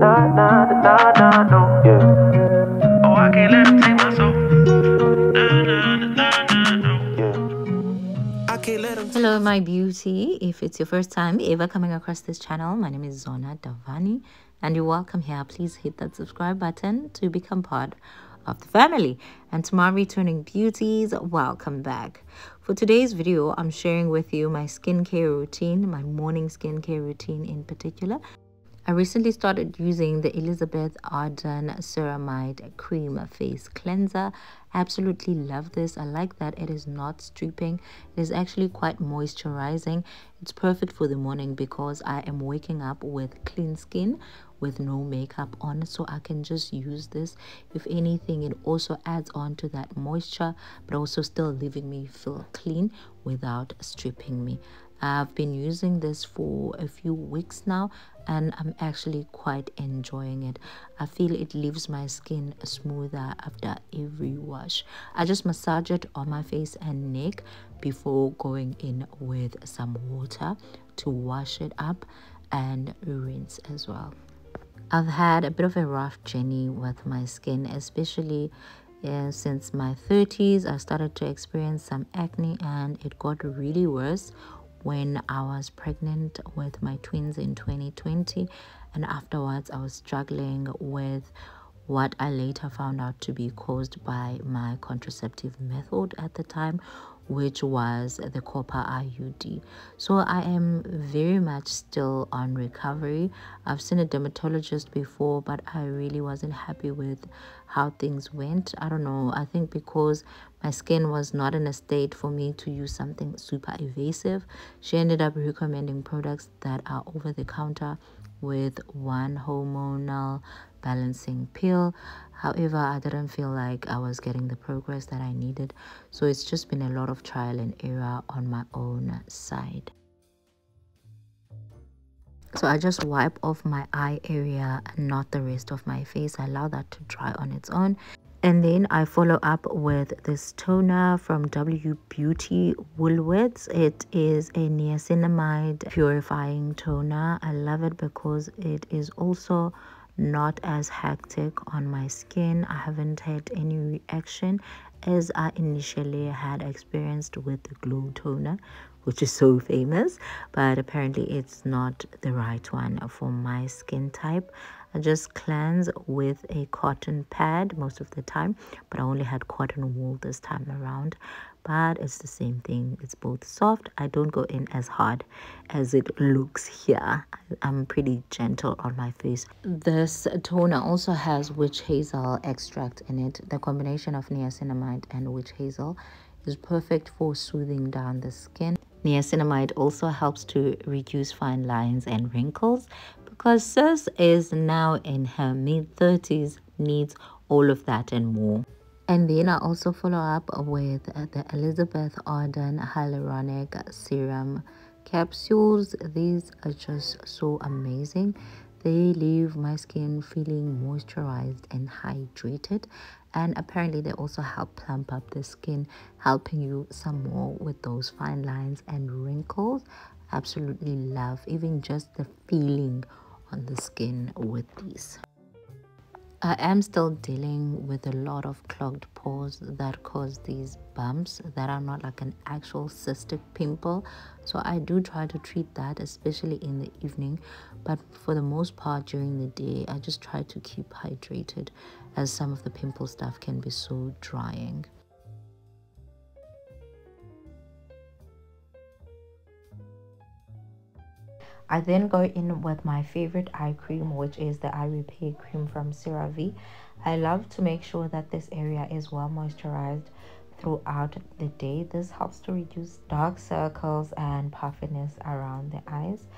nah, nah, nah, nah, no. Yeah. Oh, I can't let him take my soul. Nah, nah, nah, nah, no. Yeah. I can't let him. Hello, my beauty. If it's your first time ever coming across this channel, my name is Zona Davani, and you're welcome here. Please hit that subscribe button to become part of the family. And to my returning beauties, welcome back. For today's video, I'm sharing with you my skincare routine, my morning skincare routine in particular. I recently started using the Elizabeth Arden Ceramide Cream Face Cleanser. Absolutely love this. I like that it is not stripping. It is actually quite moisturizing. It's perfect for the morning because I am waking up with clean skin with no makeup on, so I can just use this. If anything, it also adds on to that moisture, but also still leaving me feel clean without stripping me. I've been using this for a few weeks now, and I'm actually quite enjoying it. I feel it leaves my skin smoother after every wash. I just massage it on my face and neck before going in with some water to wash it up and rinse as well. I've had a bit of a rough journey with my skin, especially since my 30s. I started to experience some acne, and it got really worse when I was pregnant with my twins in 2020, and afterwards I was struggling with what I later found out to be caused by my contraceptive method at the time, which was the copper IUD. So I am very much still on recovery. I've seen a dermatologist before, but I really wasn't happy with how things went. I don't know, I think because my skin was not in a state for me to use something super invasive, she ended up recommending products that are over the counter with one hormonal balancing pill. However, I didn't feel like I was getting the progress that I needed, so it's just been a lot of trial and error on my own side. So I just wipe off my eye area and not the rest of my face. I allow that to dry on its own. And then I follow up with this toner from W Beauty Woolworths. It is a niacinamide purifying toner. I love it because it is also not as hectic on my skin. I haven't had any reaction as I initially had experienced with the Glow toner, which is so famous, but apparently it's not the right one for my skin type. I just cleanse with a cotton pad most of the time, but I only had cotton wool this time around. But it's the same thing. It's both soft. I don't go in as hard as it looks here. I'm pretty gentle on my face. This toner also has witch-hazel extract in it. The combination of niacinamide and witch-hazel is perfect for soothing down the skin. Niacinamide also helps to reduce fine lines and wrinkles because sis is now in her mid-30s, needs all of that and more. And then I also follow up with the Elizabeth Arden Hyaluronic Serum capsules. These are just so amazing. They leave my skin feeling moisturized and hydrated, and apparently they also help plump up the skin, helping you some more with those fine lines and wrinkles. Absolutely love even just the feeling on the skin with these. I am still dealing with a lot of clogged pores that cause these bumps that are not like an actual cystic pimple. So I do try to treat that, especially in the evening. But for the most part during the day, I just try to keep hydrated as some of the pimple stuff can be so drying. I then go in with my favorite eye cream, which is the eye repair cream from Vera-Ve. I love to make sure that this area is well moisturized throughout the day. This helps to reduce dark circles and puffiness around the eyes.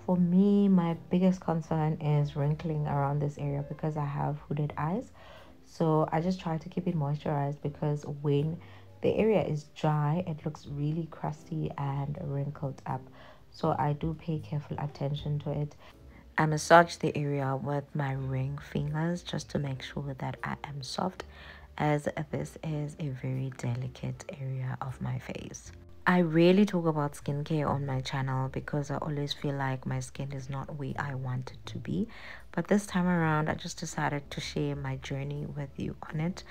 For me, my biggest concern is wrinkling around this area because I have hooded eyes. So I just try to keep it moisturized because when the area is dry, it looks really crusty and wrinkled up. So I do pay careful attention to it. I massage the area with my ring fingers just to make sure that I am soft, as this is a very delicate area of my face. I rarely talk about skincare on my channel because I always feel like my skin is not where I want it to be. But this time around, I just decided to share my journey with you on it.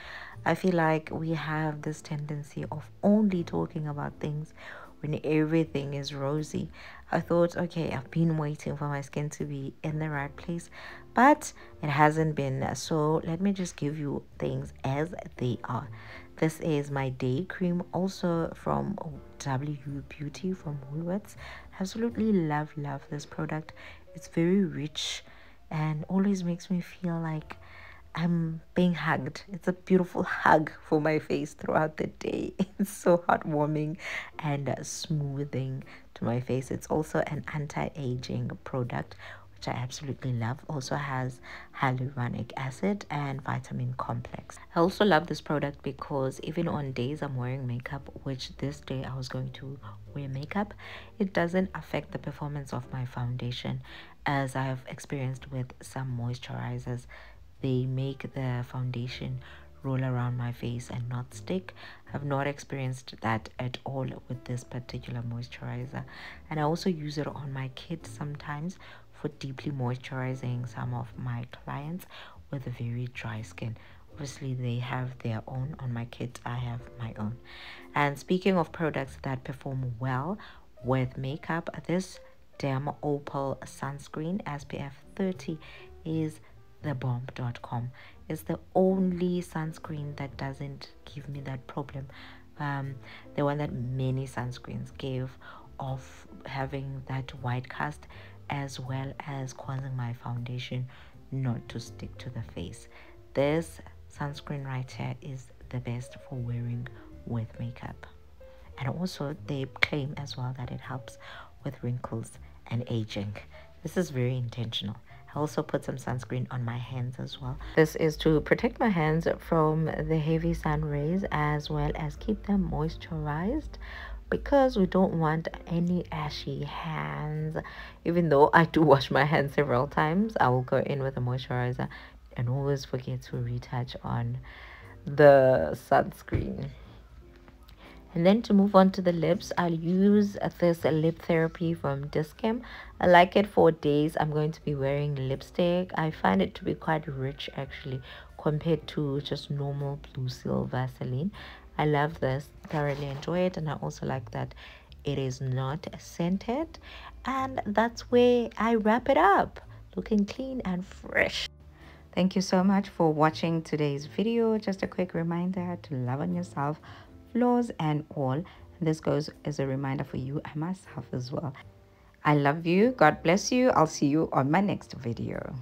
I feel like we have this tendency of only talking about things when everything is rosy. I thought, okay, I've been waiting for my skin to be in the right place, but it hasn't been. So let me just give you things as they are. This is my day cream, also from W Beauty from Woolworths. Absolutely love this product. It's very rich and always makes me feel like I'm being hugged. It's a beautiful hug for my face throughout the day. It's so heartwarming and smoothing to my face. It's also an anti-aging product, which I absolutely love. Also has hyaluronic acid and vitamin complex. I also love this product because even on days I'm wearing makeup, which this day I was going to wear makeup, it doesn't affect the performance of my foundation, as I have experienced with some moisturizers. They make the foundation roll around my face and not stick. I've not experienced that at all with this particular moisturizer. And I also use it on my kids sometimes for deeply moisturizing some of my clients with a very dry skin. Obviously they have their own. On my kids I have my own. And speaking of products that perform well with makeup, this Derm Opal sunscreen SPF 30 is the bomb.com. It's the only sunscreen that doesn't give me that problem, the one that many sunscreens give, of having that white cast as well as causing my foundation not to stick to the face. This sunscreen right here is the best for wearing with makeup. And also they claim as well that it helps with wrinkles and aging. This is very intentional. I also put some sunscreen on my hands as well. This is to protect my hands from the heavy sun rays as well as keep them moisturized, because we don't want any ashy hands. Even though I do wash my hands several times, I will go in with a moisturizer and always forget to retouch on the sunscreen. And then to move on to the lips, I'll use this lip therapy from Discam. I like it for days I'm going to be wearing lipstick. I find it to be quite rich actually compared to just normal Blue Seal Vaseline. I love this, thoroughly enjoy it, and I also like that it is not scented. And that's where I wrap it up, looking clean and fresh. Thank you so much for watching today's video. Just a quick reminder to love on yourself, flaws and all. And this goes as a reminder for you and myself as well. I love you. God bless you. I'll see you on my next video.